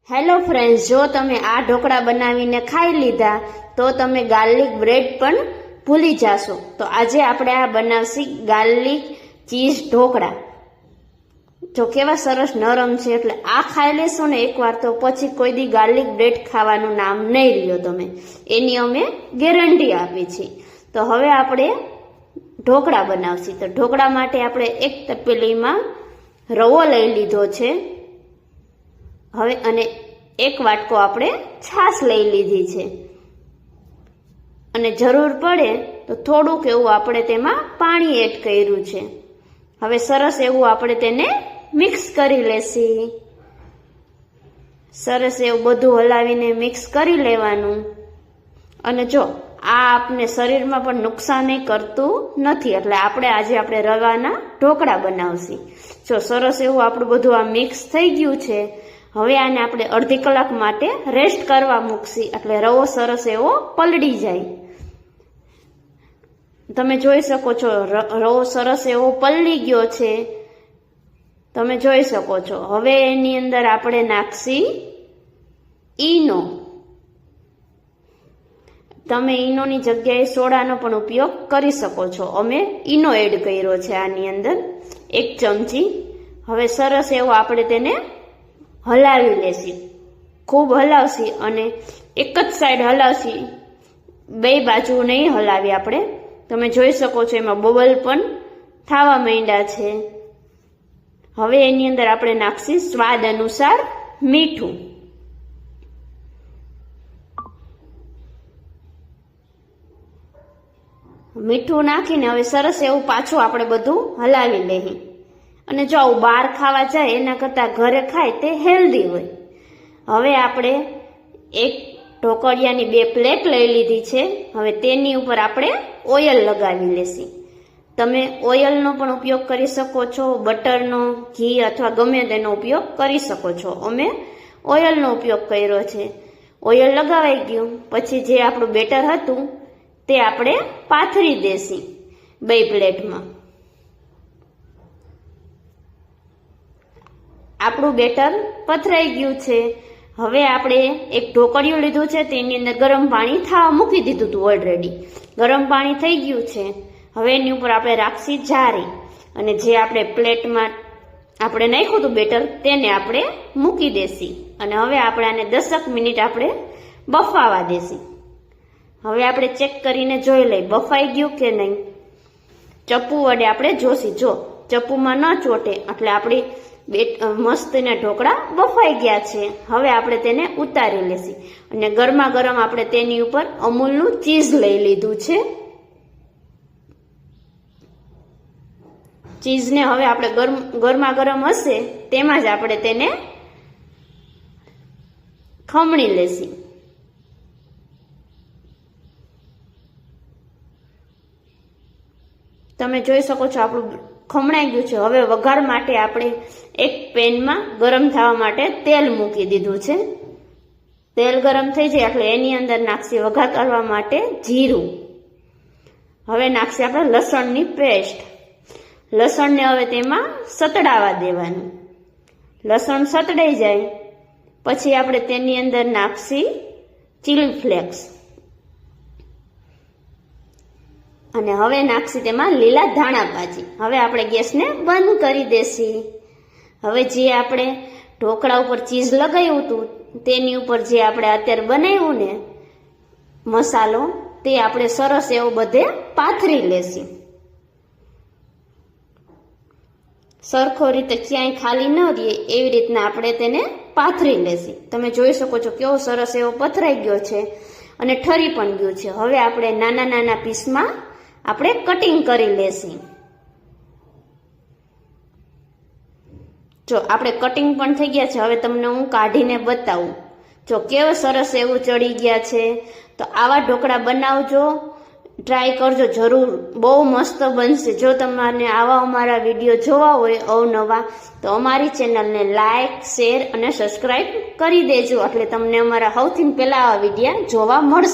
Hello friends, જો તમે આ ઢોકળા બનાવીને ખાઈ લીધા તો તમે ગાર્લિક બ્રેડ પણ ભૂલી જાશો। તો આજે આપણે આ બનાવશી ગાર્લિક ચીઝ ઢોકળા। જો કેવા સરસ નરમ છે, એટલે આ ખાઈ લેશો ને એકવાર તો પછી કોઈ દી ગાર્લિક બ્રેડ ખાવાનું નામ નહીં લ્યો તમે, એની અમે ગેરંટી આપી છે। તો હવે આપણે ઢોકળા બનાવશી। તો ઢોકળા માટે આપણે એક તપેલીમાં રવો લઈ લીધો છે હવે, અને એક વાટકો આપણે છાશ લઈ લીધી છે, અને જરૂર પડે તો થોડુંક એવું આપણે તેમાં પાણી એડ કર્યું છે। હવે સરસ એવું આપણે તેને મિક્સ કરી લેશી। સરસ એવું બધું હલાવીને મિક્સ કરી લેવાનું। અને જો આ આપને શરીરમાં પણ નુકસાન કરતું નથી, એટલે આજે રવાના ઢોકળા બનાવશી। જો સરસ એવું આપણું બધું આ મિક્સ થઈ ગયું છે। હવે આને આપણે અડધી કલાક માટે રેસ્ટ કરવા મૂકશી, એટલે રવો સરસ એવો પલળી જાય। તમે જોઈ શકો છો રવો સરસ એવો પલળી ગયો છે, તમે જોઈ શકો છો। હવે એની અંદર આપણે નાખશી ઈનો। તમે ઈનોની જગ્યાએ સોડાનો પણ ઉપયોગ કરી શકો છો। અમે ઈનો એડ કર્યો છે આની અંદર 1 ચમચી। હવે સરસ એવો આપણે તેને હલાવી લેશી, ખૂબ હલાવશી, અને એક જ સાઈડ હલાવશી, બે બાજુ નહીં હલાવી આપણે। તમે જોઈ શકો છો એમાં બબલ પણ થવા માંડ્યા છે। હવે એની અંદર આપણે નાખશી સ્વાદ અનુસાર મીઠું। મીઠું નાખીને હવે સરસ એવું પાછું આપણે બધું હલાવી લઈએ। અને જો આવું બહાર ખાવા જાય એના કરતાં ઘરે ખાય તે હેલ્ધી હોય। હવે આપણે એક ઢોકળિયાની 2 પ્લેટ લઈ લીધી છે। હવે તેની ઉપર આપણે ઓઇલ લગાવી લેશી। તમે ઓઇલનો પણ ઉપયોગ કરી શકો છો, બટરનો, ઘી અથવા ગમે તેનો ઉપયોગ કરી શકો છો। અમે ઓઇલનો ઉપયોગ કર્યો છે। ઓઇલ લગાવાઈ ગયું પછી જે આપણું બેટર હતું તે આપણે પાથરી દેશી 2 પ્લેટમાં। આપણું બેટર પથરાઈ ગયું છે। હવે આપણે એક ઢોકળિયું લીધું છે, તેની અંદર ગરમ પાણી થવા મૂકી દીધું હતું ઓલરેડી। ગરમ પાણી થઈ ગયું છે। હવે એની ઉપર આપણે રાખશી જારી, અને જે આપણે પ્લેટમાં આપણે નાખ્યું હતું બેટર તેને આપણે મૂકી દેશી। અને હવે આપણે આને 10 મિનિટ આપણે બફાવા દેશી। હવે આપણે ચેક કરીને જોઈ લઈ બફાઈ ગયું કે નહીં। ચપ્પુ વડે આપણે જોશી, જો ચપ્પુમાં ન ચોટે એટલે આપણી મસ્તના ઢોકળા બફાઈ ગયા છે। હવે આપણે તેને ઉતારી લેશી, અને ગરમા ગરમ આપણે તેની ઉપર અમૂલનું ચીઝ લઈ લીધું છે। ચીઝને હવે આપણે ગરમા ગરમ હશે તેમાં જ આપણે તેને ખમણી લેશી। તમે જોઈ શકો છો આપણું ખમણાઈ ગયું છે। હવે વઘાર માટે આપણે એક પેનમાં ગરમ થવા માટે તેલ મૂકી દીધું છે। તેલ ગરમ થઈ જાય એટલે એની અંદર નાખશી વઘાર કરવા માટે જીરું। હવે નાખશી આપણે લસણની પેસ્ટ। લસણને હવે તેમાં સતડાવા દેવાનું। લસણ સતડાઈ જાય પછી આપણે તેની અંદર નાખશી ચીલી ફ્લેક્સ, અને હવે નાખશી તેમાં લીલા ધાણા ભાજી। હવે આપણે ગેસને બંધ કરી દેશી। હવે જે આપણે ઢોકળા ઉપર ચીઝ લગાવ્યું હતું તેની ઉપર જે આપણે અત્યારે બનાવ્યું ને મસાલો, તે આપણે સરસ એવો બધે પાથરી લેશી। સરખો રીતે ક્યાંય ખાલી ન રહે એવી રીતના આપણે તેને પાથરી લેશી। તમે જોઈ શકો છો કેવો સરસ એવો પથરાઈ ગયો છે, અને ઠરી પણ ગયું છે। હવે આપણે નાના નાના પીસમાં આપણે કટિંગ કરી લેશી। જો આપણે કટિંગ પણ થઈ ગયા છે। હવે તમને હું કાઢીને બતાવું, જો કેવો સરસ એવું ચડી ગયા છે। તો આવા ઢોકળા બનાવજો, ટ્રાય કરજો જરૂર, બહુ મસ્ત બનશે। જો તમારે આવા અમારા વિડીયો જોવા હોય અવનવા, તો અમારી ચેનલને લાઈક, શેર અને સબસ્ક્રાઈબ કરી દેજો, એટલે તમને અમારા સૌથી પહેલા આવા વિડીયો જોવા મળશે।